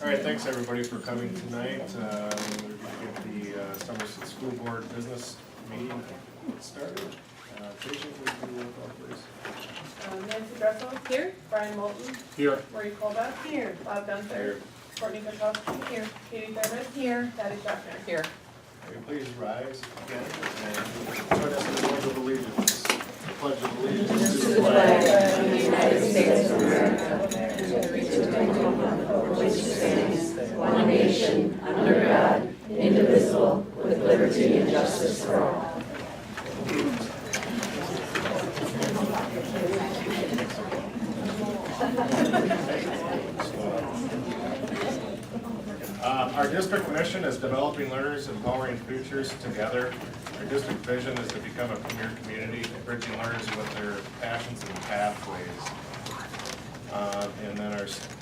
All right, thanks everybody for coming tonight. We're going to get the Somerset School Board business meeting started. Tracy, can you do the roll call, please? Nancy Dressel. Here. Brian Moulton. Here. Marie Colbeck. Here. Bob Gunther. Here. Courtney Kotowski. Here. Katie Thurman. Here. Patty Schaffner. Here. Will you please rise again and join us in the Pledge of Allegiance. The Pledge of Allegiance to the flag of the United States of America, and to the republic for which it stands, one nation, under God, indivisible, with liberty and justice for all. Our district mission is developing learners, empowering futures together. Our district vision is to become a premier community, bridging learners with their passions and pathways. And then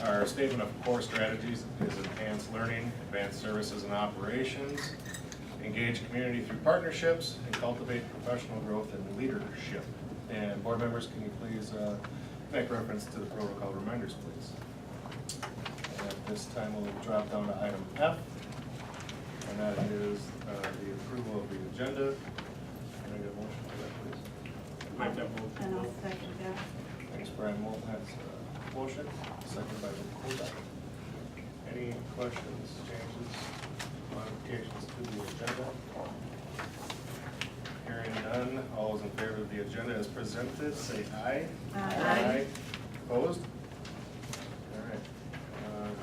our statement of core strategies is enhance learning, advance services and operations, engage community through partnerships, and cultivate professional growth and leadership. And board members, can you please make reference to the protocol reminders, please? At this time, we'll drop down to item F, and that is the approval of the agenda. Can I get a motion for that, please? Mike, that move. And I'll second that. Thanks, Brian Moulton. That's a motion, seconded by Ms. Colbeck. Any questions, changes, modifications to the agenda? Hearing none, all those in favor of the agenda as presented, say aye. Aye. Opposed? All right.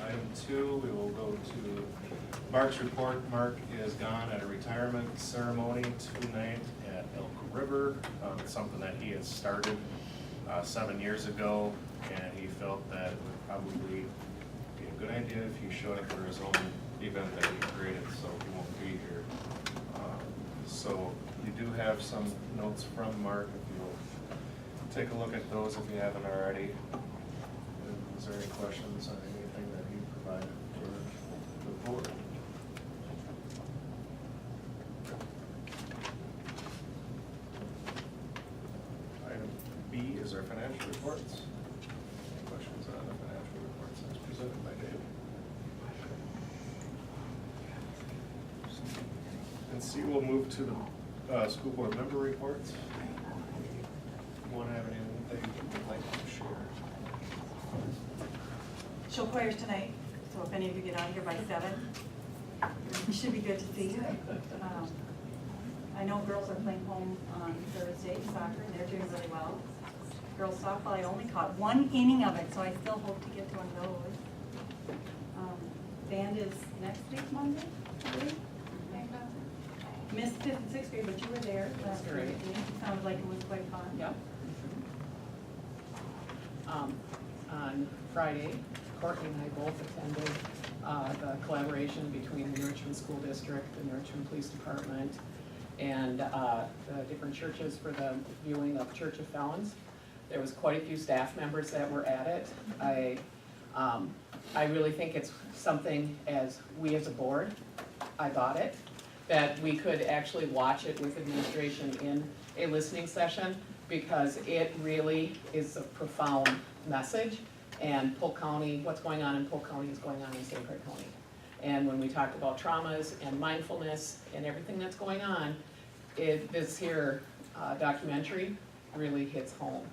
Item 2, we will go to Mark's report. Mark is gone at a retirement ceremony tonight at Elk River. It's something that he had started 7 years ago, and he felt that it would probably be a good idea if he showed up for his own event that he created, so he won't be here. So you do have some notes from Mark, if you'll take a look at those if you haven't already. Is there any questions on anything that he provided for the board? Item B is our financial reports. Any questions on the financial reports as presented by Dave? And C, we'll move to the school board member reports. Anyone have anything they'd like to share? Show choirs tonight, so if any of you get out here by 7, you should be good to see you. I know girls are playing home on Thursday, soccer, and they're doing really well. Girls softball, I only caught 1 inning of it, so I still hope to get to one of those. Band is next week, Monday, I believe. Missed 5th and 6th grade, but you were there last week. great. It sounded like it was quite fun. Yep. On Friday, Courtney and I both attended the collaboration between the New Richmond School District, the New Richmond Police Department, and the different churches for the viewing of Church of Felons. There was quite a few staff members that were at it. I really think it's something as we as a board, I bought it, that we could actually watch it with administration in a listening session, because it really is a profound message. And Polk County, what's going on in Polk County is going on in St. Clair County. And when we talk about traumas and mindfulness and everything that's going on, this here documentary really hits home.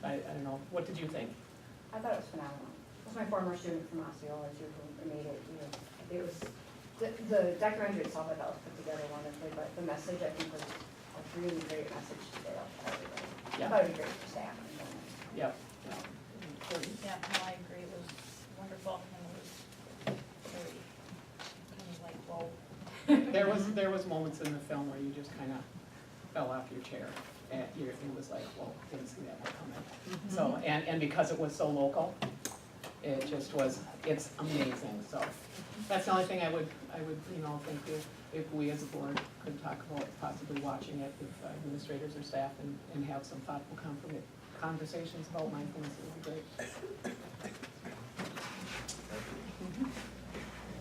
I don't know, what did you think? I thought it was phenomenal. It was my former student from Osceola who made it. It was the documentary itself I thought was put together wonderfully, but the message I think was a really great message to get out to everybody. Yeah. I thought it would be great for staff and families. Yep. Yeah, no, I agree, it was wonderful, and it was very, kind of like, whoa. There was moments in the film where you just kind of fell off your chair, and it was like, whoa, didn't see that coming. So, and because it was so local, it just was, it's amazing. So that's the only thing I would think if we as a board could talk about possibly watching it with administrators or staff and have some thoughtful conversations about mindfulness, it would be great.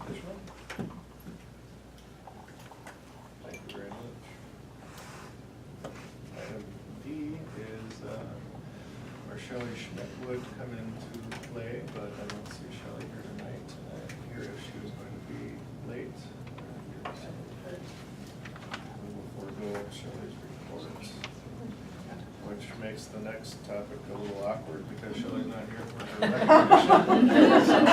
Additional? Thank you very much. Item D is where Shelley Schmidt would come into play, but I don't see Shelley here tonight. here if she was going to be late. We will forego Shelley's report, which makes the next topic a little awkward because Shelley's not here for her recognition.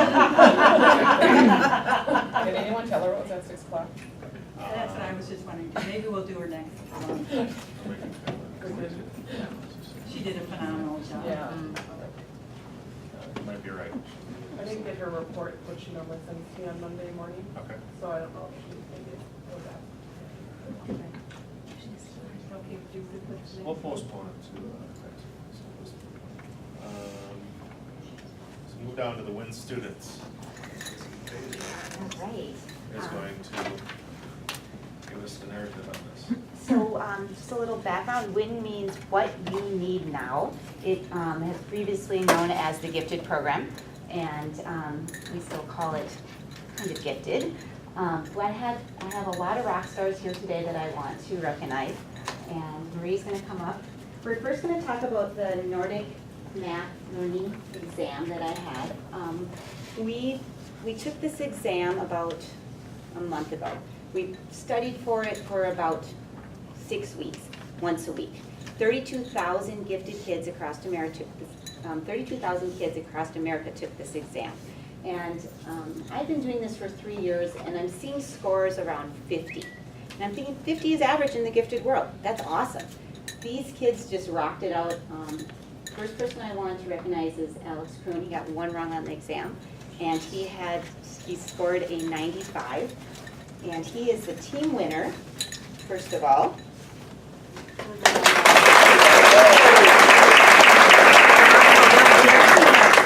Did anyone tell her it was at 6 o'clock? That's what I was just wondering, maybe we'll do her next month. She did a phenomenal job. Yeah. You might be right. I didn't get her report, which she normally sends me on Monday morning, Okay. so I don't know if she maybe was out. Okay, do the quick thing. We'll postpone it to next week. So move down to the WIN students. All right. Is going to give us the narrative on this. So just a little background, WIN means what you need now. It has previously known as the Gifted Program, and we still call it kind of gifted. So I have a lot of rock stars here today that I want to recognize, and Marie's going to come up. We're first going to talk about the Nordic Math Learning exam that I had. We took this exam about a month ago. We studied for it for about 6 weeks, once a week. 32,000 gifted kids across America took this. 32,000 kids across America took this exam, and I've been doing this for 3 years, and I'm seeing scores around 50. And I'm thinking 50 is average in the gifted world. That's awesome. These kids just rocked it out. First person I wanted to recognize is Alex Kroon. He got 1 wrong on the exam, and he scored a 95. And he is the team winner, first of all.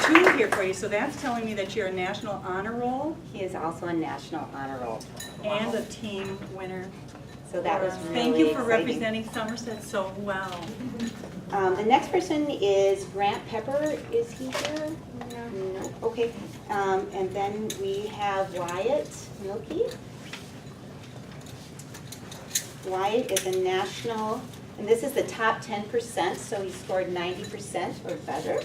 Two here for you, so that's telling me that you're a National Honor Roll He is also a National Honor Roll. and a team winner. So that was really Thank you for exciting. representing Somerset so well. The next person is Grant Pepper. Is he here? No. Okay. And then we have Wyatt Milkey. Wyatt is a national, and this is the top 10%, so he scored 90% or better.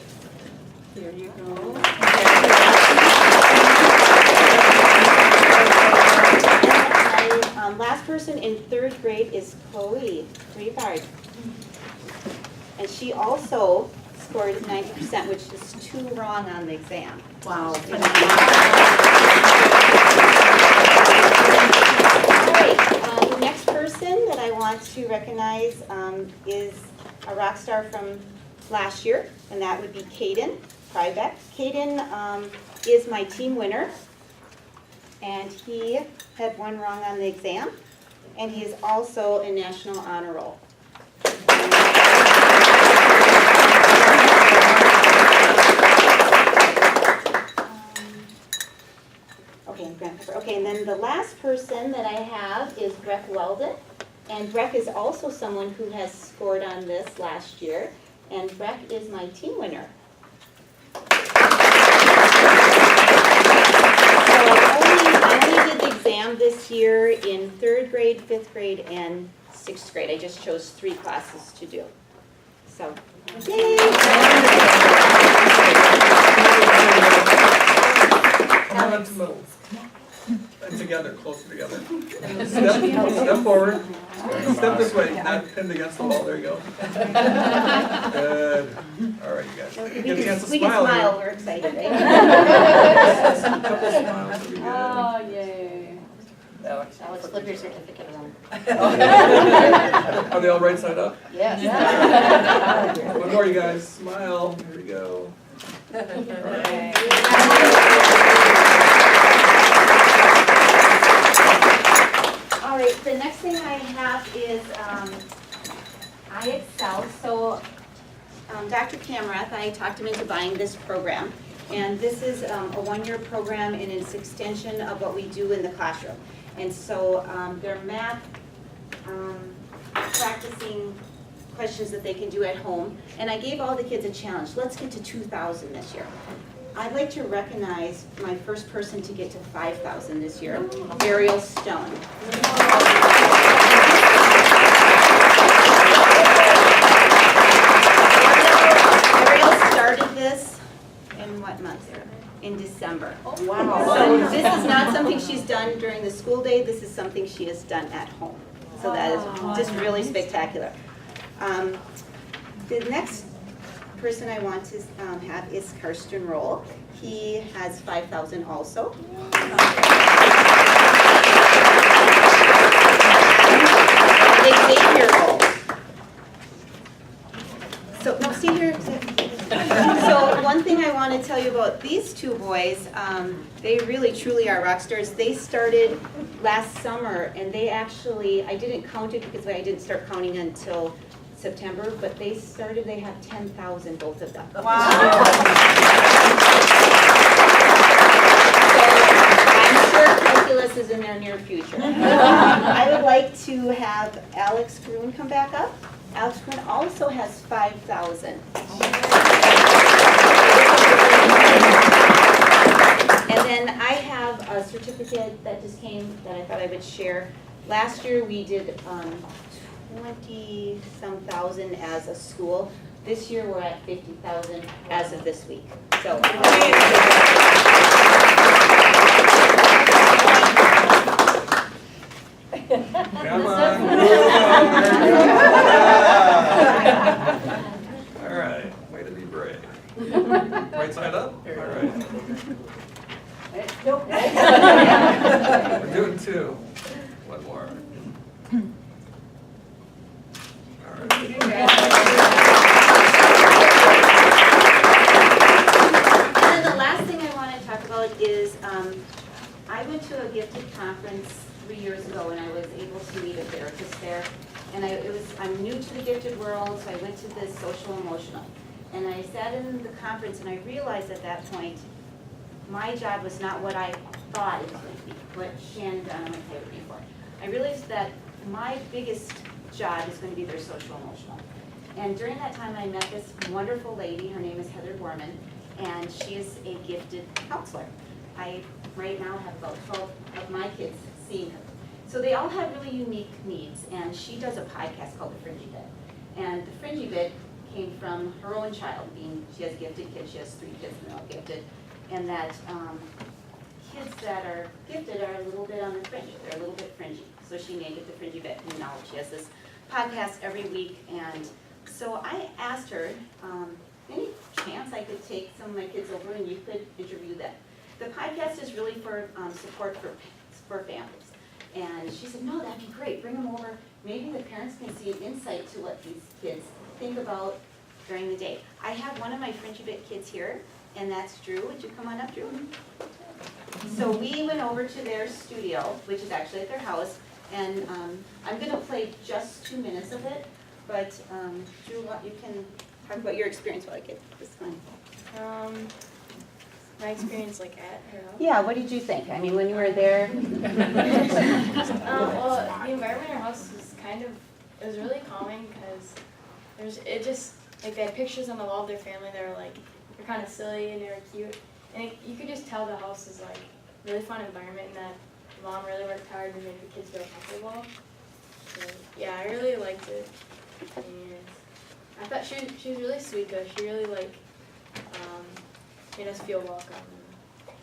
There you go. And last person in 3rd grade is Chloe Rebard. And she also scored 90%, which is 2 wrong on the exam. Wow. The next person that I want to recognize is a rock star from last year, and that would be Caden Prybeck. Caden is my team winner, and he had 1 wrong on the exam, and he is also a National Honor Roll. Okay, and then the last person that I have is Breck Weldon. And Breck is also someone who has scored on this last year. And Breck is my team winner. So I only did the exam this year in 3rd grade, 5th grade, and 6th grade. I just chose 3 classes to do. So, yay! Alex. And together, closer together. Step forward. Step this way, not pinned against the wall. There you go. Good. All right, you guys. We Get a chance to can smile smile, here. we're excited, right? A couple smiles would be good. Oh, yay. Alex. Alex, flip your certificate around. Are they all right side up? Yes. One more, you guys. Smile. Here we go. All right. All right, the next thing I have is iExcel. So Dr. Kamrath, I talked him into buying this program. And this is a 1-year program, and it's an extension of what we do in the classroom. And so they're math practicing questions that they can do at home. And I gave all the kids a challenge. Let's get to 2,000 this year. I'd like to recognize my first person to get to 5,000 this year, Ariel Stone. Ariel started this in what month? In December. Wow. So this is at home. So that is just really spectacular. The next person I want to have is Karsten Roll. He has 5,000 also. Xavier Roll. So, no, see here. So one thing I want to tell you about these two boys, they really truly are rock stars. They started last summer, and they actually, I didn't count it because I didn't start counting until September, but they have 10,000, both of them. Wow. I'm sure calculus is in their near future. I would like to have Alex Gruen come back up. Alex Gruen also has 5,000. And then I have a certificate that just came that I thought I would share. Last year we did 20-some thousand as a school. This year we're at 50,000 as of this week. So. Come on. All right, way to be brave. Right side up? All right. Nope. We're doing two. One more. All right. And then the last thing I want to talk about is I went to a gifted conference 3 years ago, and I was able to meet a therapist there. And I'm new to the gifted world, so I went to this social emotional. And I sat in the conference, and I realized at that point, my job was not what I thought it was going to be, what Shannon done on my favorite before. I realized that my biggest job is going to be their social emotional. And during that time, I met this wonderful lady. Her name is Heather Gorman, and she is a gifted counselor. I right now have about 12 of my kids seeing her. So they all have really unique needs, and she does a podcast called The Fringy Bit. And The Fringy Bit came from her own child, she has gifted kids, she has 3 kids and they're all gifted, and that kids that are gifted are a little bit on the fringe, they're a little bit fringy. So she named it The Fringy Bit, and now she has this podcast every week. And so I asked her, any chance I could take some of my kids over and you could interview them? The podcast is really for support for families. And she said, no, that'd be great, bring them over. Maybe the parents can see an insight to what these kids think about during the day. I have one of my Fringy Bit kids here, and that's Drew. Would you come on up, Drew? So we went over to their studio, which is actually at their house, and I'm going to play just 2 minutes of it, but Drew, you can talk about your experience while I get this one. My experience like at her house. Yeah, what did you think? I mean, when you were there? Well, the environment in our house was it was really calming because it just, like they had pictures on the wall of their family that were like, they're kind of silly and they were cute. And you could just tell the house is like a really fun environment and that mom really worked hard to make the kids feel comfortable. So yeah, I really liked it. And I thought she was really sweet though. She really made us feel welcome.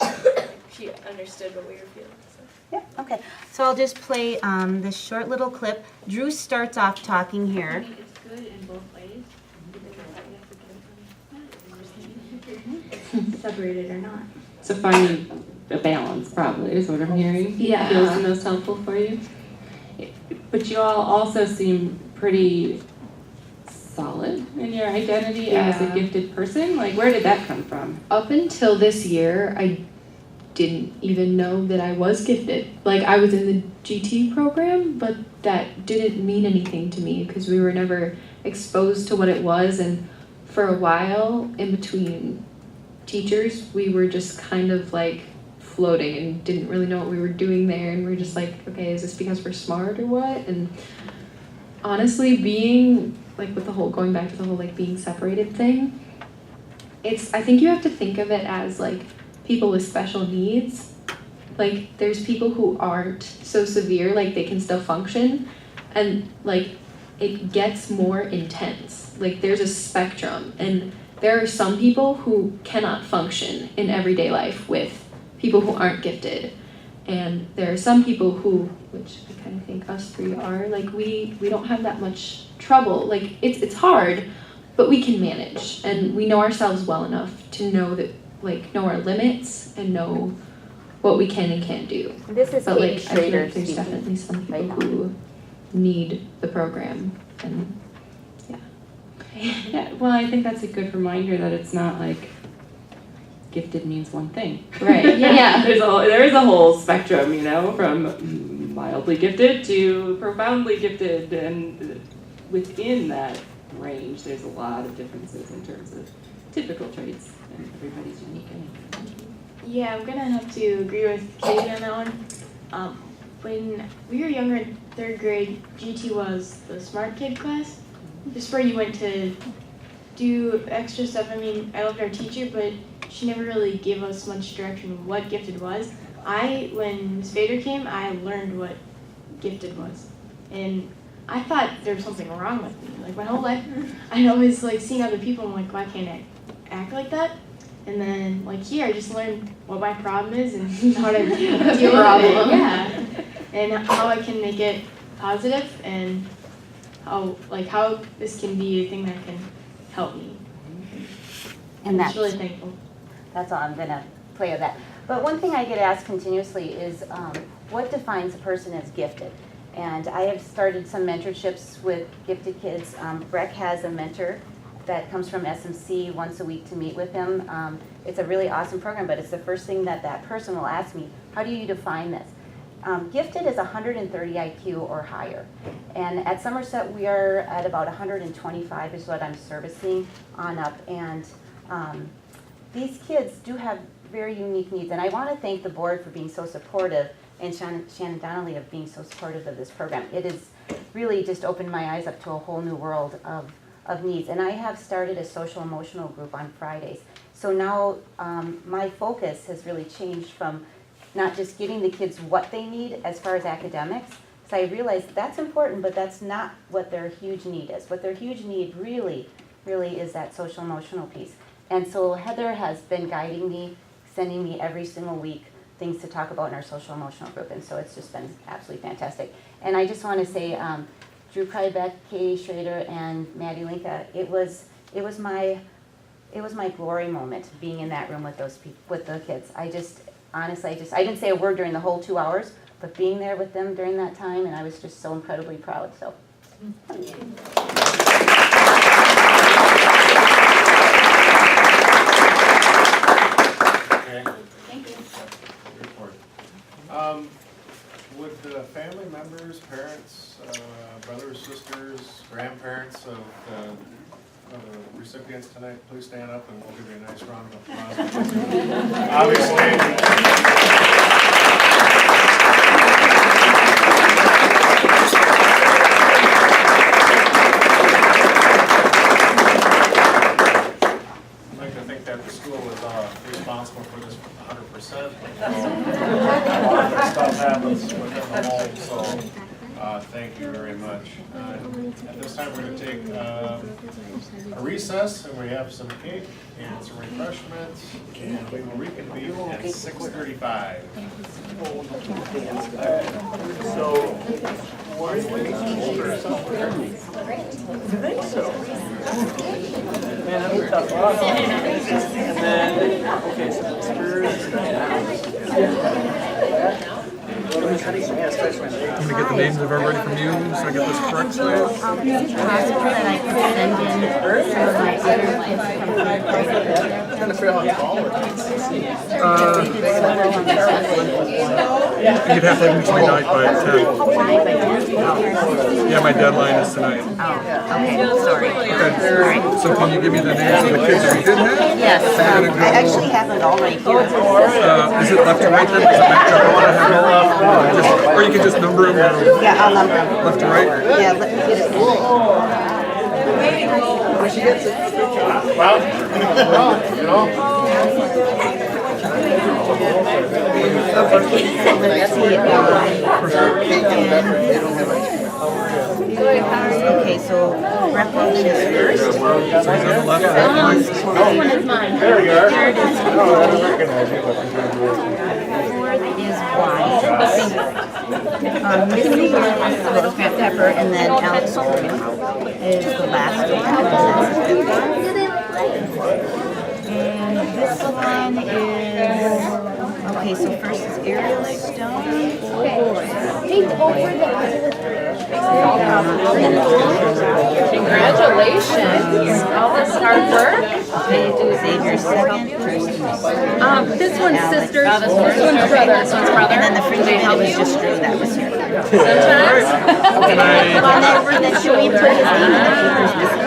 And she understood what we were feeling. So. Yeah, okay. So I'll just play this short little clip. Drew starts off talking here. It's good in both ways. Separated or not. So finding a balance probably is what I'm hearing. Yeah. Feels the most helpful for you. But you all also seem pretty solid in your identity as a gifted person. Like, where did that come from? Up until this year, I didn't even know that I was gifted. Like, I was in the GT program, but that didn't mean anything to me because we were never exposed to what it was. And for a while, in between teachers, we were just kind of like floating and didn't really know what we were doing there. And we were just like, okay, is this because we're smart or what? And honestly, being like with the whole, going back to the whole like being separated thing, I think you have to think of it as like people with special needs. Like there's people who aren't so severe, like they can still function, and like it gets more intense. Like there's a spectrum, and there are some people who cannot function in everyday life with people who aren't gifted. And there are some people who, which I kind of think us three are, like we don't have that much trouble. Like it's hard, but we can manage, and we know ourselves well enough to know that, like, know our limits and know what we can and can't do. This is But Katie like I feel Schrader like there's speaking. definitely some people right now. who need the program, and Yeah, well, I think that's a good reminder that it's not like gifted means one thing. right, yeah. There is a whole spectrum, you know, from mildly gifted to profoundly gifted, and within that range, there's a lot of differences in terms of typical traits, and everybody's unique anyway. Yeah, I'm gonna have to agree with Katie on that one. When we were younger in third grade, GT was the smart kid class. Just where you went to do extra stuff. I mean, I loved our teacher, but she never really gave us much direction of what gifted was. When Ms. Vader came, I learned what gifted was. And I thought there was something wrong with me. Like my whole life, I always like seeing other people, I'm like, why can't I act like that? And then like here, I just learned what my problem is and how to deal with it. Yeah. And how I can make it positive and how this can be a thing that can help me. And I'm that's just really thankful. That's all I'm gonna play with that. But one thing I get asked continuously is, what defines a person as gifted? And I have started some mentorships with gifted kids. Breck has a mentor that comes from SMC once a week to meet with him. It's a really awesome program, but it's the first thing that person will ask me, how do you define this? Gifted is 130 IQ or higher. And at Somerset, we are at about 125 is what I'm servicing on up. And these kids do have very unique needs. And I want to thank the board for being so supportive, and Shannon Donnelly of being so supportive of this program. It has really just opened my eyes up to a whole new world of needs. And I have started a social emotional group on Fridays. So now my focus has really changed from not just giving the kids what they need as far as academics, because I realized that's important, but that's not what their huge need is. What their huge need really is that social emotional piece. And so Heather has been guiding me, sending me every single week things to talk about in our social emotional group, and so it's just been absolutely fantastic. And I just want to say, Drew Krybeck, Katie Schrader, and Maddie Linka, it was my glory moment being in that room with those people, with the kids. Honestly, I didn't say a word during the whole 2 hours, but being there with them during that time, and I was just so incredibly proud, so. Okay. Thank you. Report. Would the family members, parents, brothers, sisters, grandparents of the recipients tonight, please stand up and we'll give you a nice round of applause. Obviously. I'd like to think that the school is responsible for this 100%. A lot of stuff happens within the home, so thank you very much. At this time, we're going to take a recess, and we have some cake and some refreshments, and we will reconvene at 6:35. So, why are you waiting or something? I think so. Man, that's a tough one. And then, okay, so Spurs. I'm gonna get the names of everybody from you, so I get this correct. Is it possible that I could send in some of my other ones from Trying to figure out how to You'd have to have them to me tonight by 10. Yeah, my deadline is tonight. Okay, sorry. Okay, so can you give me the names of the kids that you did have? Yes, I actually have it already here. Is it left to right then? Does it match up? I have it left. Or you can just number them. Yeah, I'll number them. Left to right? Yeah, let me get it. When she gets it. Well, you know. Okay, so Brett Wilson is first. So he's on the left. This one is mine. There you are. Here it is. No, I don't recognize you, but Fourth is Missy Rosemary Pepper, and then Alex is the last one. And this one is, okay, so first is Ariel Stone. Congratulations, all this hard work. They do Xavier second, This one's sisters, this one's brother, this one's brother. and then the fringe veil was just Drew that was here. Sometimes. And then should we put his name in the papers missing?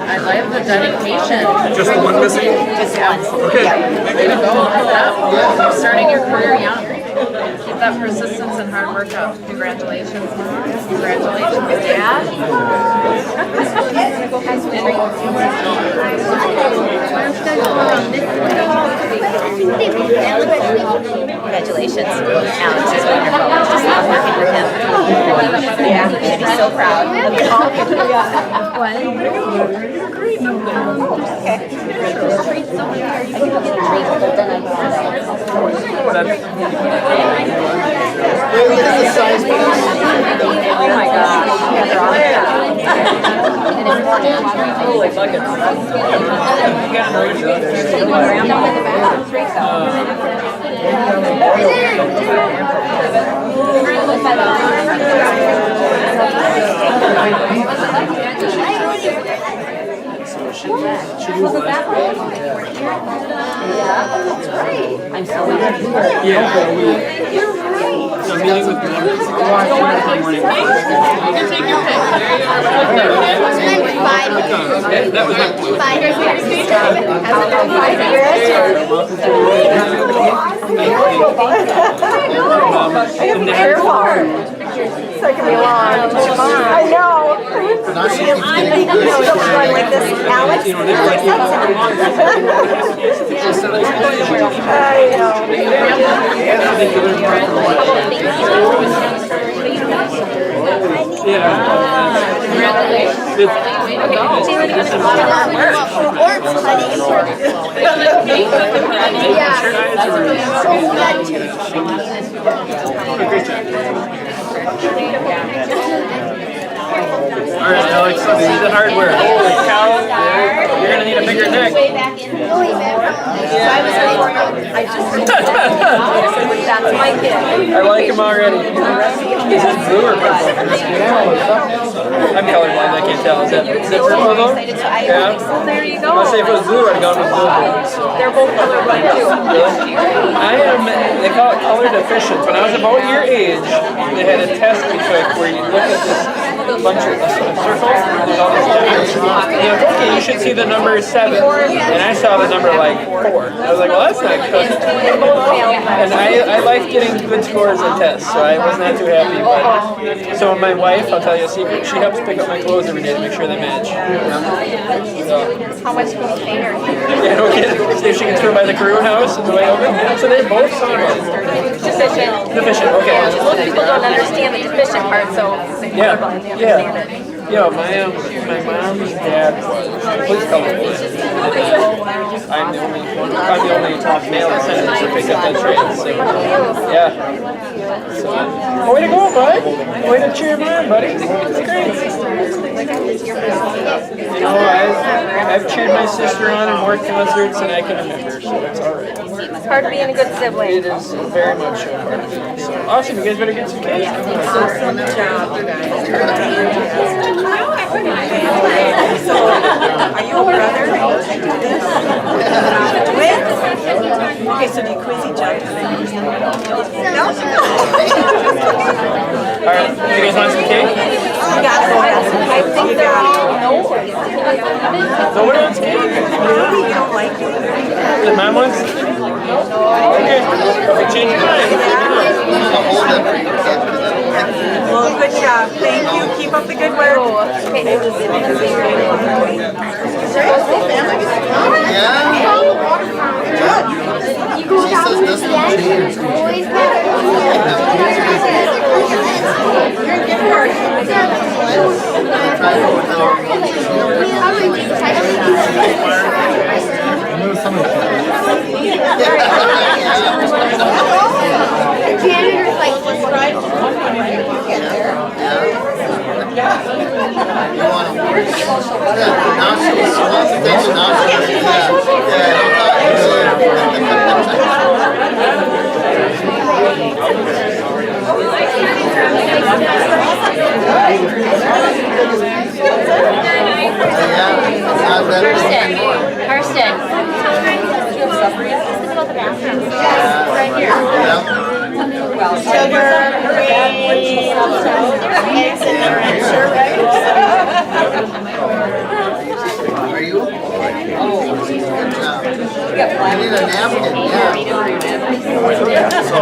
I love the dedication. Just the one missing? Just one. Okay. Yeah. Way to go, keep it up. You're starting your career young. Keep that persistence and hard work up. Congratulations, Mom. Congratulations, Dad. Congratulations, Alex is wonderful. Just love working with him. Yeah, you should be so proud. Oh my gosh. Yeah, they're all holy buckets. I'm so happy. So meeting with members. Morning. You can take your pick. There you are. Okay, that was So it can be long. I know. Like this, Alex. All right, Alex, this is the hardware. Holy cow, you're gonna need a bigger neck. That's my kid. I like him already. Is it blue or purple? I'm colorblind, I can't tell. Is that purple though? Yeah. Well, there you go. I'll say if it was blue, I'd gone with blue. They're both colorblind too. Really? They call it color deficient. When I was about your age, they had a test we took where you look at this bunch of circles, there's all these letters. You know, okay, you should see the number 7. And I saw the number like 4. I was like, well, that's not good. And I like getting good scores on tests, so I was not too happy. But so my wife, I'll tell you a secret, she helps pick up my clothes every day to make sure they match. So, How much can we pay her? yeah, no kidding. See if she can throw by the Carew house on the way over. So they both saw it. Deficient. Deficient, okay. Most people don't understand the deficient part, so the colorblind, they understand it. Yeah, my mom's dad was complete colorblind. I'm the only male descendant to pick up that trade. So, yeah. So, way to go, bud. Way to cheer him on, buddy. It's great. You know, I've cheered my sister on in more concerts than I can remember, so it's all right. It's hard being a good sibling. It is very much a part of it. So, awesome. You guys better get some cake. Awesome job, you guys. So, are you a brother? Do this? Twins? Okay, so do you quiz each other? No? Alright, you guys want some cake? You got it. I think they're all. No one wants cake? Really? You don't like it? The mom wants? Okay. Change your mind. Well, good job. Thank you. Keep up the good work. Janitor Kirsten. This is about the bathroom. Right here. Sugar, eggs in there, I'm sure, right? Are you? Oh, good job. I need a napkin, yeah. So,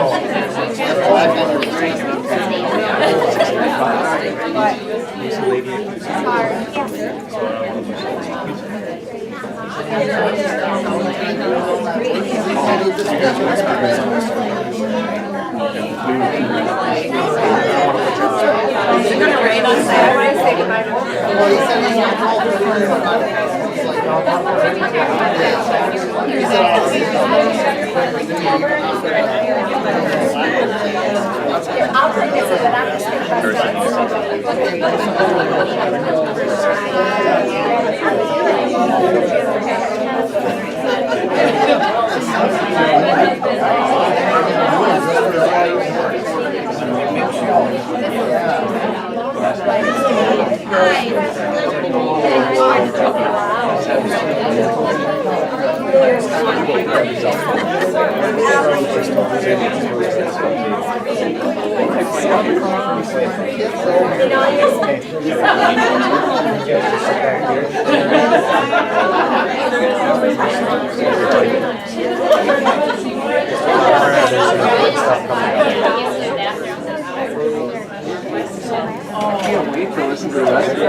I can't wait to listen to the rest of the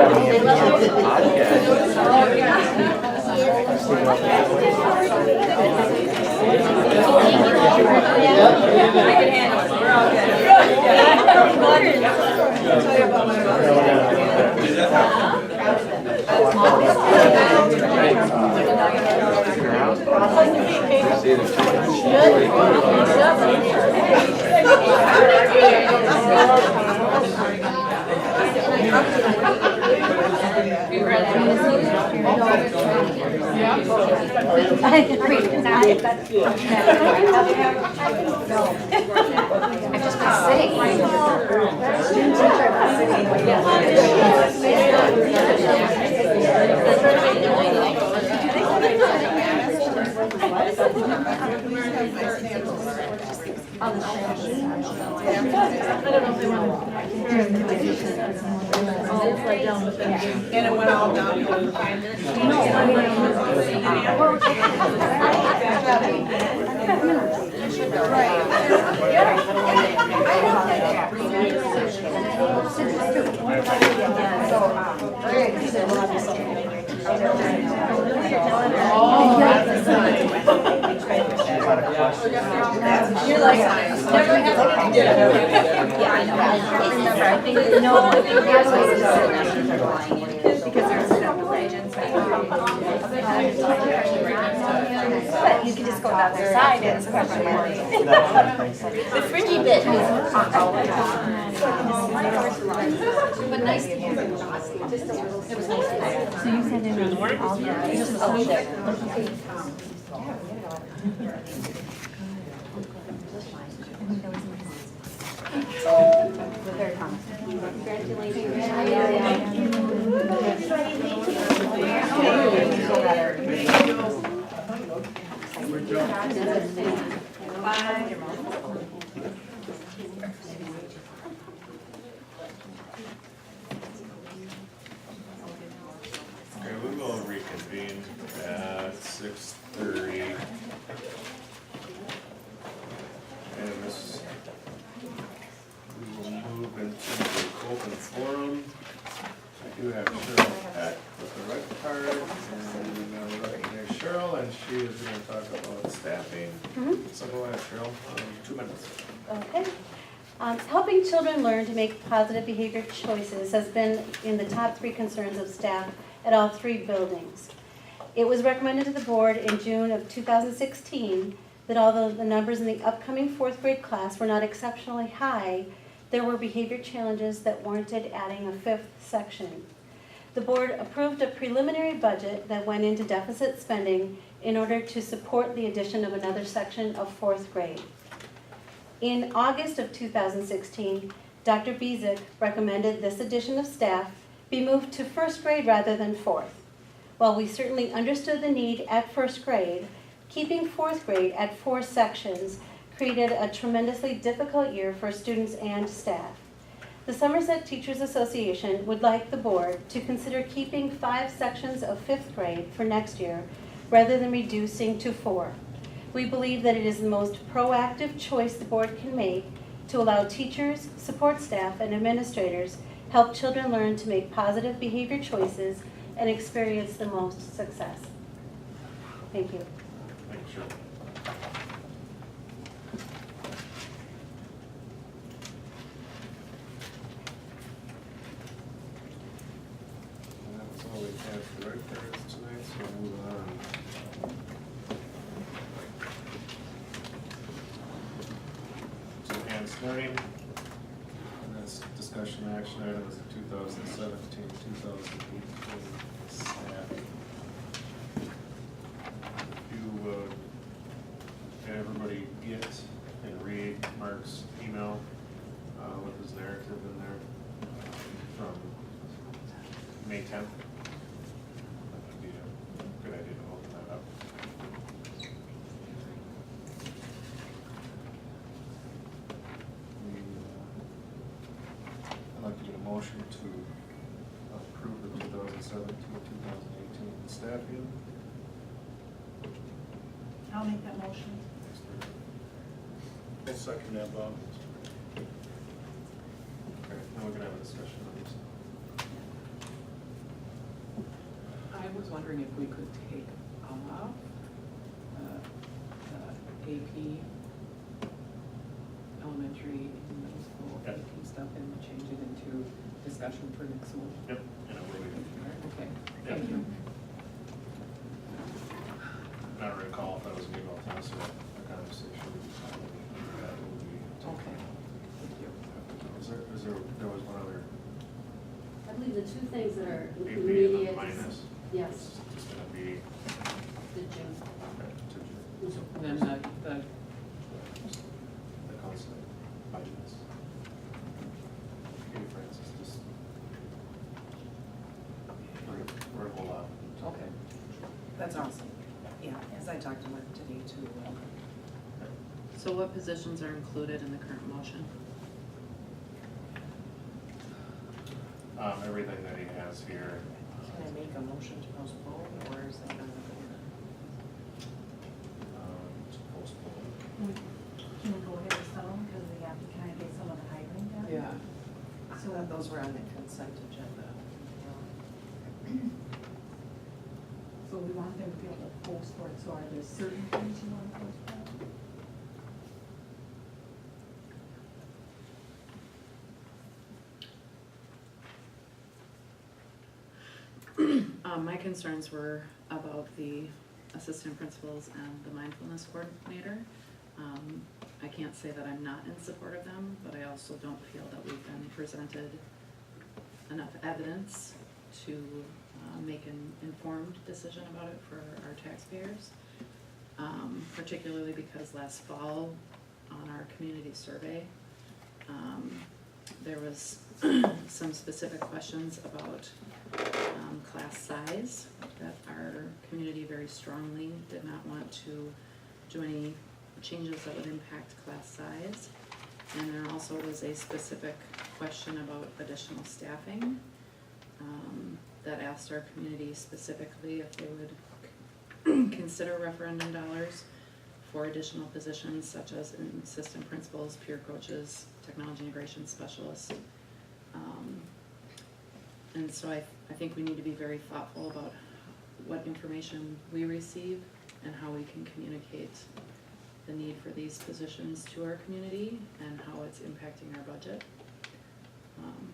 And it went all downhill. You're like, never have. Yeah, I know. I think, no, I think that's Because there's no agents. but you can just go down the side and the fringy bit is all the time. But nice to hear. It was nice to hear. So you send in all the. Very common. Okay, we will reconvene at 6:30. And this, we will move into the open forum. I do have Cheryl Peck with the red card, and we're recognize Cheryl, and she is going to talk about staffing. So go ahead, Cheryl, 2 minutes. Okay. Helping children learn to make positive behavior choices has been in the top 3 concerns of staff at all 3 buildings. It was recommended to the board in June of 2016 that although the numbers in the upcoming 4th grade class were not exceptionally high, there were behavior challenges that warranted adding a 5th section. The board approved a preliminary budget that went into deficit spending in order to support the addition of another section of 4th grade. In August of 2016, Dr. Bezick recommended this addition of staff be moved to 1st grade rather than 4th. While we certainly understood the need at 1st grade, keeping 4th grade at 4 sections created a tremendously difficult year for students and staff. The Somerset Teachers Association would like the board to consider keeping 5 sections of 5th grade for next year rather than reducing to 4. We believe that it is the most proactive choice the board can make to allow teachers, support staff, and administrators help children learn to make positive behavior choices and experience the most success. Thank you. Thanks, Shirley. And that's all we have for right there tonight, so we'll move on. To enhanced learning, and that's discussion action items of 2017, 2018 staff. If you, can everybody get and read Mark's email, with his narrative in there, from May 10th? That would be a good idea to open that up. I'd like to get a motion to approve the 2017, 2018 staff year. I'll make that motion. I'll second that, Bob. Okay, now we're gonna have a discussion on this. I was wondering if we could take off the AP elementary and middle school Yep. AP stuff and change it into discussion for next week. Yep. And I will be. Okay, Yep. thank you. I don't recall if that was an email to us or a conversation. That will be. Okay, thank you. There was one other I believe the 2 things that are AP and immediate. the minus. Yes, It's just gonna be, the June. okay, to And then the the constant minus. Okay, Francis, just. We're gonna hold on. okay. That's awesome. Yeah, as I talked to him today too. So what positions are included in the current motion? Everything that he has here. Can I make a motion to postpone, or is that not To postpone. Can we go ahead with some, because we have to kind of get some of the hiring done? Yeah. So those were on the consent agenda. So we want them to be able to post for it, so are there certain things you want to post for? My concerns were about the assistant principals and the mindfulness coordinator. I can't say that I'm not in support of them, but I also don't feel that we've been presented enough evidence to make an informed decision about it for our taxpayers. Particularly because last fall on our community survey, there was some specific questions about class size that our community very strongly did not want to do any changes that would impact class size. And there also was a specific question about additional staffing that asked our community specifically if they would consider referendum dollars for additional positions such as assistant principals, peer coaches, technology integration specialists. And so I think we need to be very thoughtful about what information we receive and how we can communicate the need for these positions to our community and how it's impacting our budget.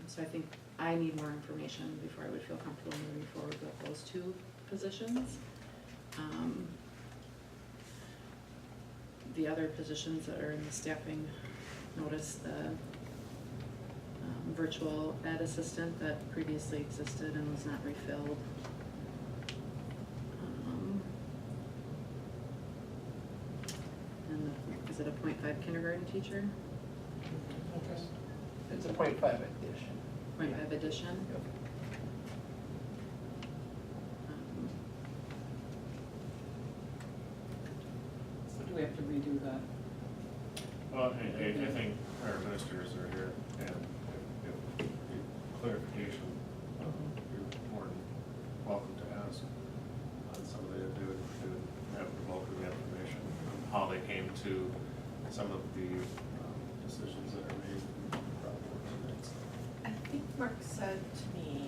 So I think I need more information before I would feel comfortable moving forward with those 2 positions. The other positions that are in the staffing notice, the virtual ed assistant that previously existed and was not refilled. And is it a .5 kindergarten teacher? It's a .5 addition. .5 addition? So do we have to redo that? Well, I think our administrators are here, and if clarification, you're more than welcome to ask on some of the, they would have the bulk of the information, on how they came to some of the decisions that are made. I think Mark said to me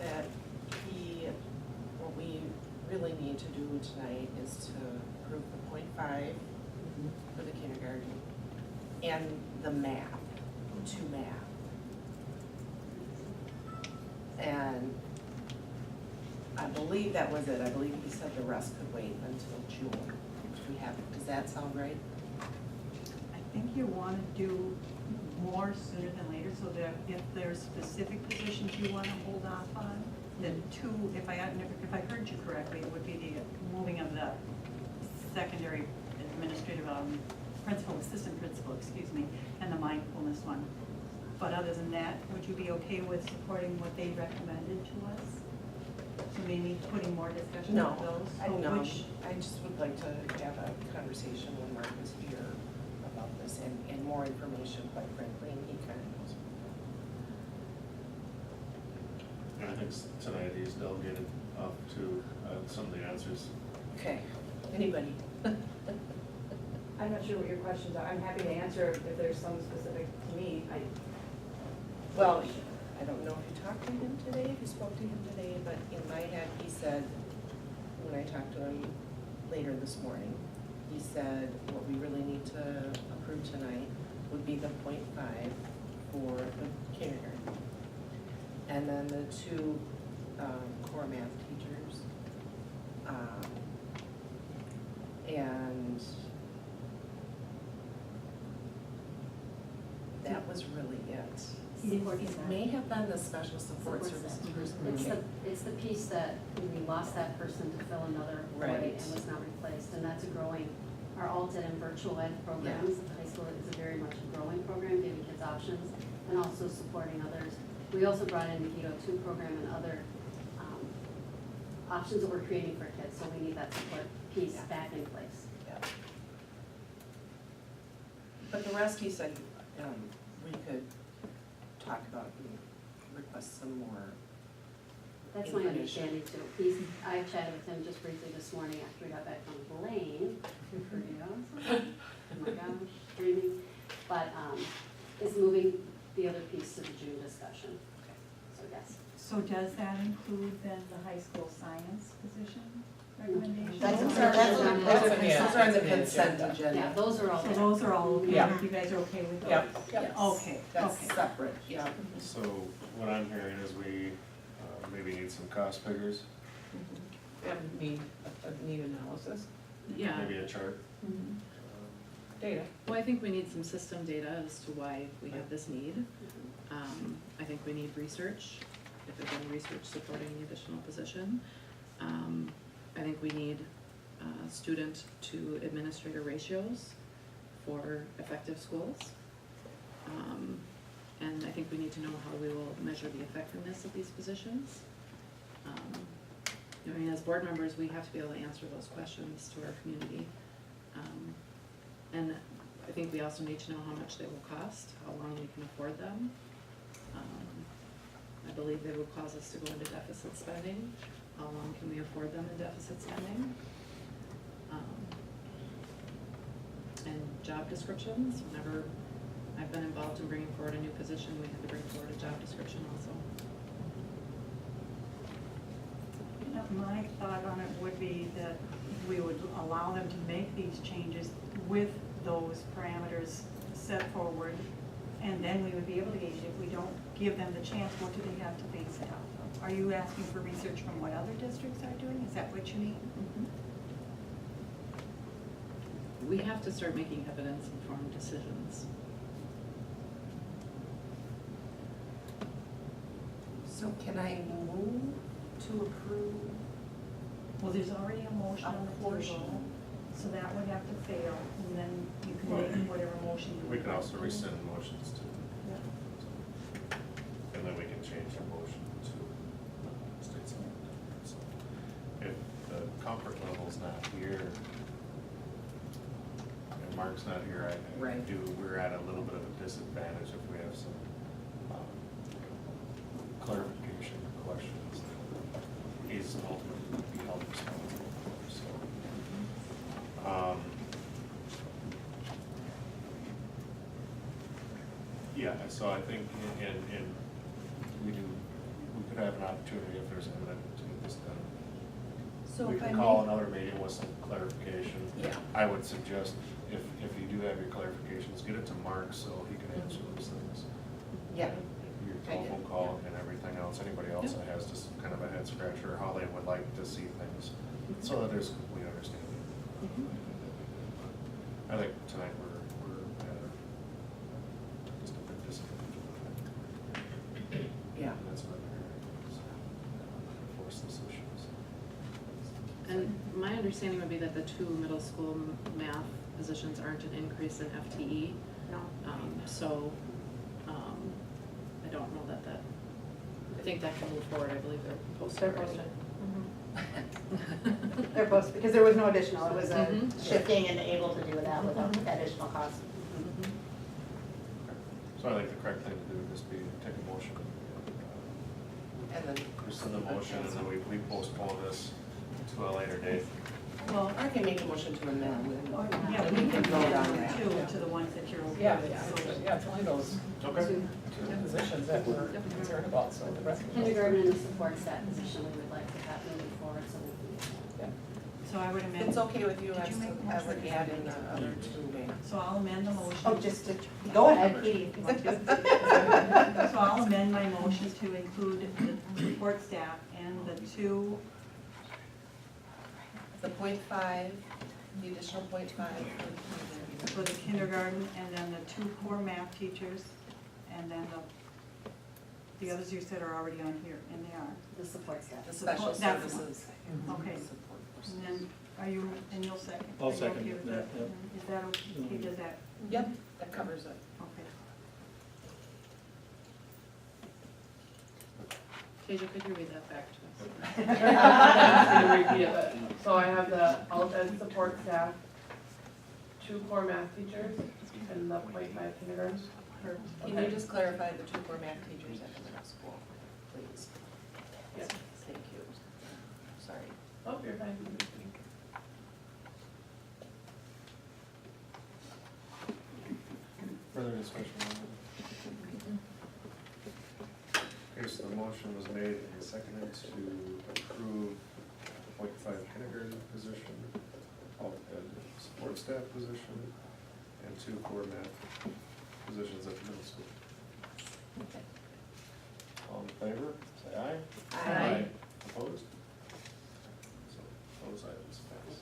that what we really need to do tonight is to approve the .5 for the kindergarten and the math, 2 math. And I believe that was it. I believe he said the rest could wait until June. Does that sound right? I think you want to do more sooner than later, so that if there's specific positions you want to hold off on, then 2, if I heard you correctly, it would be the moving of the secondary administrative, assistant principal, excuse me, and the mindfulness one. But other than that, would you be okay with supporting what they recommended to us? So maybe putting more discussion on those? No, I just would like to have a conversation when Mark is here about this and more information, quite frankly, and he kind of knows. And I think tonight he's delegated up to some of the answers. Okay, anybody? I'm not sure what your questions are. I'm happy to answer if there's some specific to me. Well, I don't know if you talked to him today, if you spoke to him today, but in my head, he said, when I talked to him later this morning, he said what we really need to approve tonight would be the .5 for the kindergarten. And then the 2 core math teachers. And that was really it. It may have been the special support services person. It's the piece that we lost that person to fill another void Right. and was not replaced, and that's a growing, our alt-ed and virtual ed programs, high school is a very much a growing program, giving kids options, and also supporting others. We also brought in the Keto 2 program and other options that we're creating for kids, so we need that support piece back in place. Yeah. But the rest, he said, we could talk about and request some more That's my information. understanding too. I chatted with him just briefly this morning after we got back from Blaine, oh my gosh, dreaming. But, is moving the other piece to the June discussion. So yes. So does that include then the high school science position recommendations? Those are on the consent agenda. Yeah, those are all. So those are all okay, Yeah. you guys are okay with those? Yep. Yeah, okay, That's okay. separate, yeah. So what I'm hearing is we maybe need some cost figures, And need analysis, Yeah. maybe a chart. data. Well, I think we need some system data as to why we have this need. I think we need research, if there's any research supporting the additional position. I think we need student to administrator ratios for effective schools. And I think we need to know how we will measure the effectiveness of these positions. I mean, as board members, we have to be able to answer those questions to our community. And I think we also need to know how much they will cost, how long we can afford them. I believe they would cause us to go into deficit spending. How long can we afford them in deficit spending? And job descriptions, whenever I've been involved in bringing forward a new position, we have to bring forward a job description also. My thought on it would be that we would allow them to make these changes with those parameters set forward, and then we would be able to gauge it. If we don't give them the chance, what do they have to base it off of? Are you asking for research from what other districts are doing? Is that what you mean? We have to start making evidence-informed decisions. So can I move to approve? Well, there's already a motion on the table, so that would have to fail, and then you can make whatever motion you. We can also rescind motions too. Yeah. And then we can change the motion to state something different. So if the comfort level's not here, and Mark's not here, we're at a little bit of a disadvantage if we have some clarification questions. He's ultimately be held responsible for, so. Yeah, so I think we could have an opportunity if there's evidence to get this done. So We if I can call may- another meeting with some clarification. Yeah. I would suggest, if you do have your clarifications, get it to Mark so he can answer those things. Yeah. Your I did, telephone call and everything else, anybody else that has just kind of a head scratcher, how they would like to see things, so that there's complete understanding. I think tonight we're at just a bit disadvantaged. Yeah. And that's what we're force this issue. And my understanding would be that the 2 middle school math positions aren't an increase in FTE. No. So, I don't know that I think that can move forward, I believe they're posted. They're already. posted. They're posted, because there was no additional, it was a shifting and able to do that without additional cost. So I think the correct thing to do would just be take a motion. And then. Rescind the motion, and then we postpone this to a later date. Well, I can make a motion to amend. yeah, And we we can can vote vote on on that. two to the ones that you're okay Yeah, with. yeah, So- yeah, it's only those Okay. two positions that we're concerned about, so the rest of them. Kindergarten and the support staff position we would like to have moving forward, so we can. So I would amend. It's okay with you, Did I you make the I would motion? add in the other 2 names. So I'll amend the motion. Oh, just to, go ahead, Katie, if you want to. So I'll amend my motion to include the support staff and the 2, The 0.5, the additional 0.5. for the kindergarten, and then the 2 core math teachers, and then the others you said are already on here, and they are. The support staff. The special That's the one. services. Okay. And then, are you, and you'll second? I'll Are you second okay with that, yep. Is that okay, does that, Yep, that covers it. okay. Kasia, could you read that back to us? Repeat it. So I have the alt ed support staff, 2 core math teachers, and the 0.5 kindergarten. Can you just clarify the 2 core math teachers at the middle school, please? Yes. Thank you. Sorry. Oh, you're fine. Further discussion on it? Okay, so the motion was made and seconded to approve 0.5 kindergarten position, alt ed support staff position, and 2 core math positions at the middle school. All in favor, say aye. Aye. Opposed? So those items pass.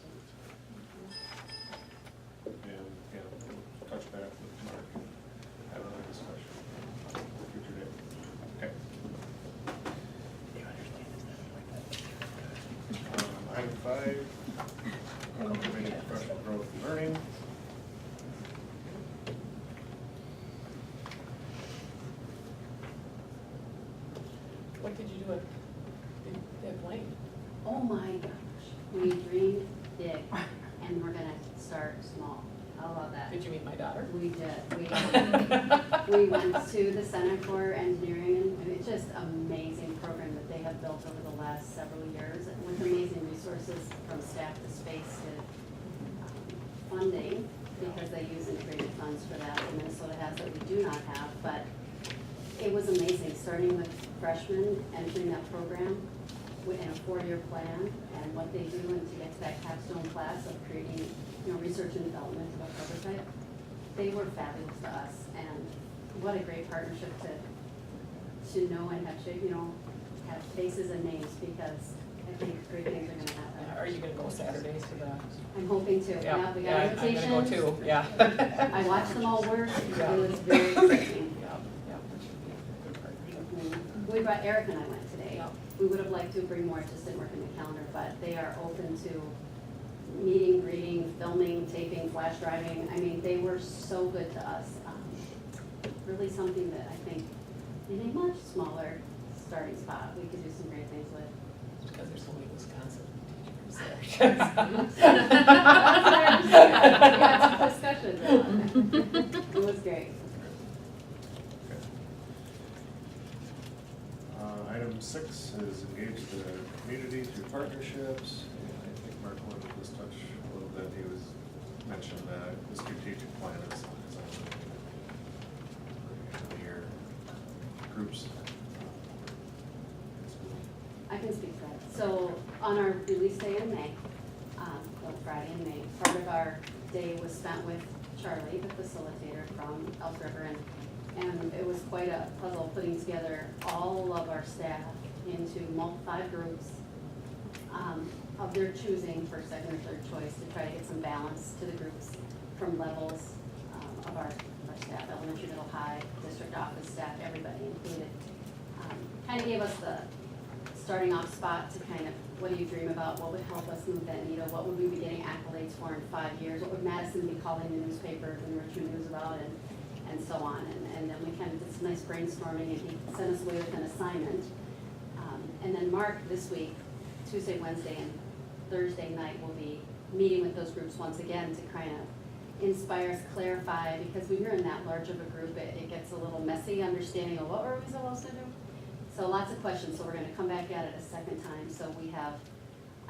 And, yeah, we'll touch back with Mark and have another discussion on future day. Okay. Item 5, cultivating professional growth and learning. What did you do at Blaine? Oh my gosh, we dreamed big and we're gonna start small. How about that? Did you meet my daughter? We did. We went to the Center for Engineering, and it's just amazing program that they have built over the last several years with amazing resources from staff to space to funding, because they use integrated funds for that. And Minnesota has that we do not have, but it was amazing, starting with freshmen, entering that program in a 4-year plan, and what they do, and to get to that capstone class of creating, research and development of a prototype. They were fabulous to us, and what a great partnership to know and have have faces and names, because I think great things are gonna happen. Are you gonna go Saturdays to the? I'm hoping to. Yeah, we got I'm invitations. gonna go too, yeah. I watched them all work. Yeah. It was very exciting. Yeah, yeah, which would be a good partnership. we brought, Eric and I went today. We would have liked to bring more, it just didn't work in the calendar, but they are open to meeting, greeting, filming, taping, flash driving. I mean, they were so good to us. Really something that I think in a much smaller starting spot, we could do some great things with. Because there's so many Wisconsin teachers Yeah, it's a discussion. It was great. Item 6 is engage the community through partnerships. And I think Mark wanted to just touch a little bit. He was mentioned that the strategic plan is on the year groups. I can speak to that. So on our release day in May, Friday in May, part of our day was spent with Charlie, the facilitator from Elk River, and it was quite a puzzle putting together all of our staff into 5 groups of their choosing for second or third choice to try to get some balance to the groups from levels of our staff, elementary, middle, high, district office staff, everybody included. Kind of gave us the starting off spot to kind of, what do you dream about? What would help us move that needle? What would we be getting accolades for in 5 years? What would Madison be calling the newspapers and Richmond News about, and so on? And then we kind of did some nice brainstorming, and he sent us away with an assignment. And then Mark this week, Tuesday, Wednesday, and Thursday night, will be meeting with those groups once again to kind of inspire us, clarify, because when you're in that large of a group, it gets a little messy understanding of what were we supposed to do. So lots of questions, so we're gonna come back at it a second time. So we have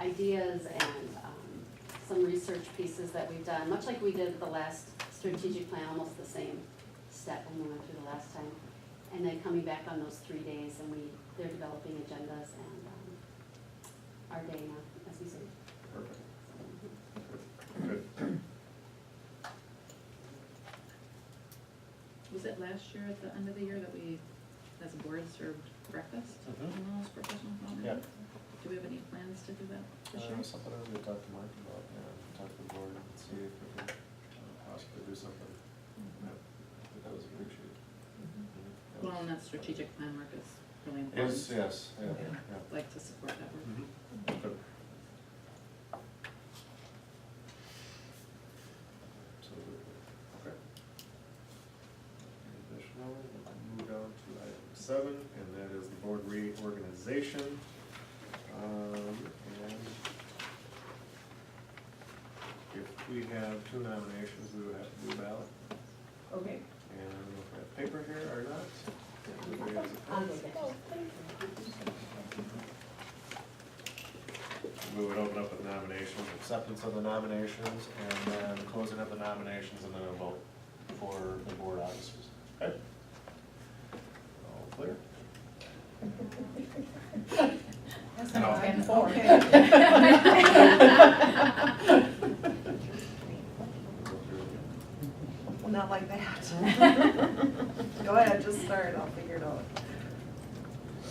ideas and some research pieces that we've done, much like we did with the last strategic plan, almost the same step when we went through the last time. And then coming back on those 3 days, and they're developing agendas and our day now, as we say. Perfect. Good. Was it last year at the end of the year that we, as a board, served breakfast in those professional development? Yeah. Do we have any plans to do that this year? Something else we talked to Mark about, talk to the board and see if we can possibly do something. That was appreciated. Well, and that strategic plan work is really important. Yes, yeah. I'd like to support that work. Good. Absolutely. Okay. Additional, we'll move on to item 7, and that is the board reorganization. And if we have 2 nominations, we would have to do a ballot. Okay. And if we have paper here or not. Everybody has a I'll pen. go get it. We would open up with nominations, acceptance of the nominations, and then closing up the nominations, and then a vote for the board officers. Okay? All clear? That's No. not 10-4. Well, not like that. Go ahead, just start, I'll figure it out.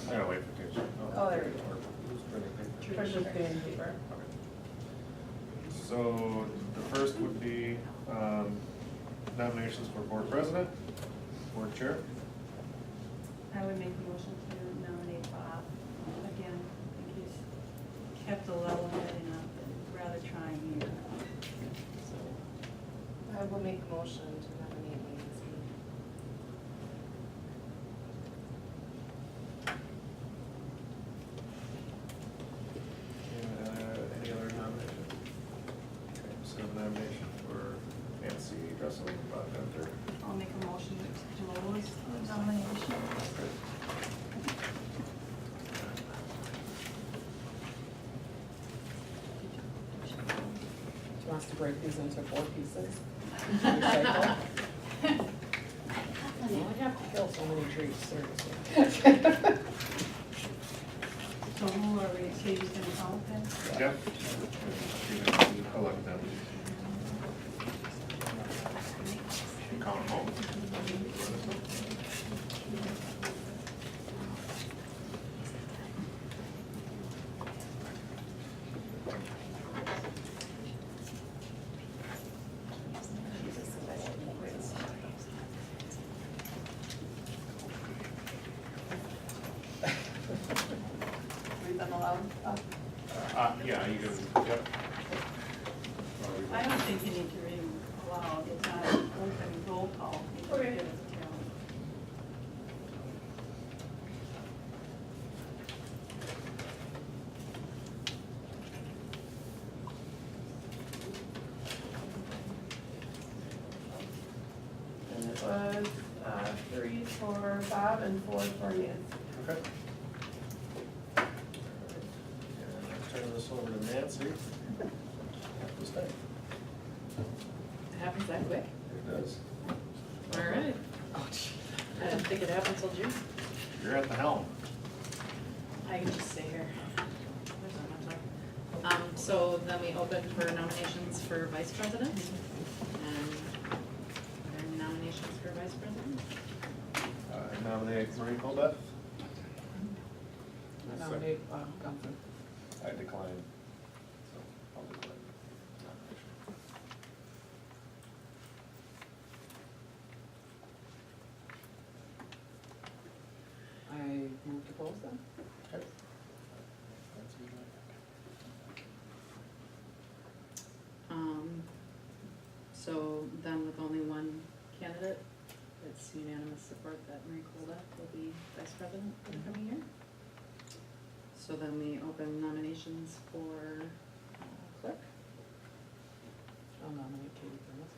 I gotta wait for Tricia. Oh, there we go. Who's printing paper? Tricia's getting paper. So the first would be nominations for board president, board chair. I would make a motion to nominate Bob. Again, I think he's kept the level headed in a rather trying year. So I will make a motion to nominate Nancy. Any other nominations? Okay, so a nomination for Nancy Dressel, Bob Gunther. I'll make a motion to close the nomination. She wants to break these into 4 pieces. Recycle. I have to kill so many trees, seriously. So who are we, Katie's gonna count then? Yep. You can collect them. You count them all. Yeah, you can, yep. I don't think you need to read them aloud, it's not an open roll call. You just Okay. give it a tally. And it was, 3 for Bob and 4 for Nancy. Okay. Let's turn this over to Nancy. This thing. It happens that quick? It does. All right. I didn't think it happened till June. You're at the helm. I can just stay here. There's not much time. So then we open for nominations for vice president. And are there any nominations for vice president? I nominate Marie Colbeth. I nominate Gunther. I decline. So I'll decline nomination. I move to close them. Okay. That's a good one. So then with only one candidate, it's unanimous support that Marie Colbeth will be vice president for the coming year. So then we open nominations for clerk. I'll nominate Katie Thomas.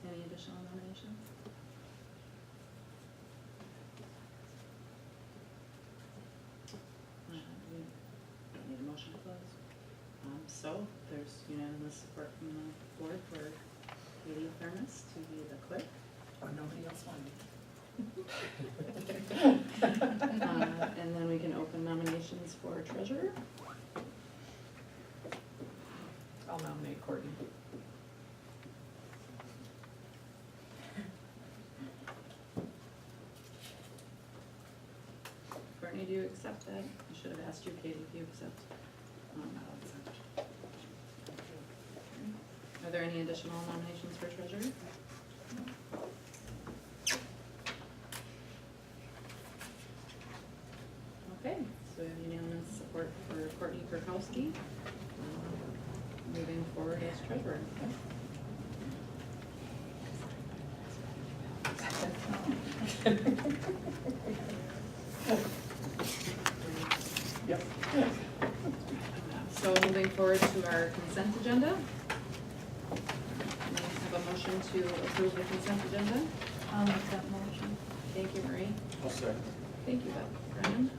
Any additional nominations? We don't need a motion to close. So there's unanimous support from the board for Katie Thermos to be the clerk. Oh, nobody else wanted. And then we can open nominations for treasurer. I'll nominate Courtney. Courtney, do you accept that? I should have asked you, Katie, if you accept. Are there any additional nominations for treasurer? Okay, so we have unanimous support for Courtney Kurkowski, moving forward as treasurer. Yep. So moving forward to our consent agenda. May I have a motion to approve the consent agenda? I'll make that motion. Thank you, Marie. I'll second. Thank you, Beth. Brian?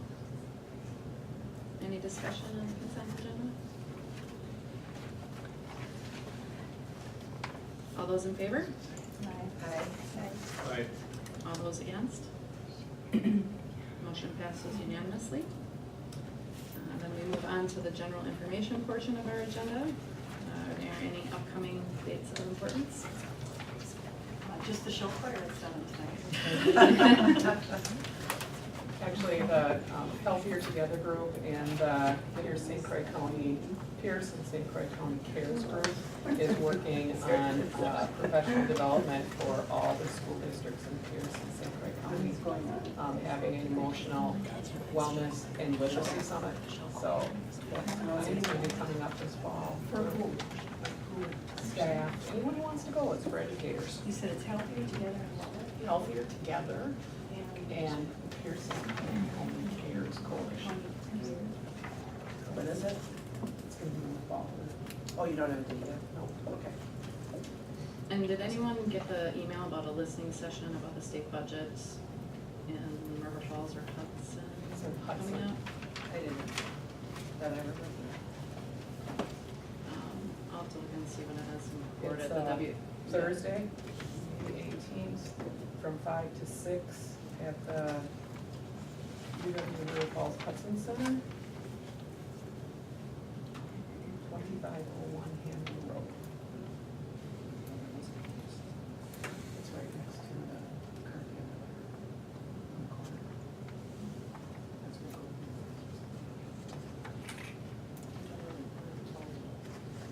Any discussion on the consent agenda? All those in favor? Aye. All those against? Motion passes unanimously. Then we move on to the general information portion of our agenda. Are there any upcoming dates of importance? Just the show choir is done tonight. Actually, the Healthier Together group and the Pierce St. Croix County, Pierce and St. Croix County Cares group is working on professional development for all the school districts in Pierce and St. Croix County. Having an emotional wellness and literacy summit. So that's going to be coming up this fall. For who? Staff, anyone who wants to go, it's for educators. You said it's healthier together and what? Healthier Together and Pearson Home Cares Coalition. When is it? It's gonna be in the fall. Oh, you don't have a date yet? No, okay. And did anyone get the email about a listening session about the state budget in River Falls or Hudson? It's in Hudson. Coming up? I didn't, that I remember. I'll have to look and see when it has some report It's at the W. Thursday, the 18th, from 5 to 6 at the UW River Falls Hudson Center. 2501 Hammond Road. It's right next to the current on the corner. That's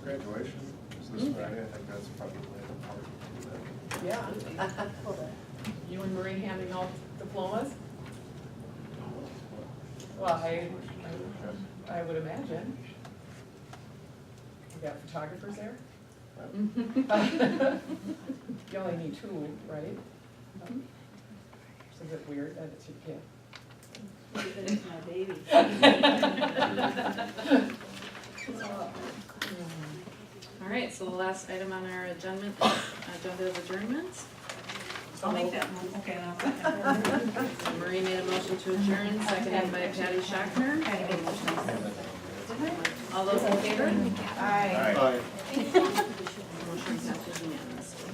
where Graduation is this Friday. I think that's probably the part. Yeah. You and Marie handing out diplomas? Well, I would imagine. You got photographers there? You only need 2, right? Is it weird that it's your kid? It's my baby. All right, so the last item on our agenda is adjournments. I'll make that one, okay, and I'll second. So Marie made a motion to adjourn, seconded by Patty Shockner. All those in favor? Aye. Motion passes unanimously.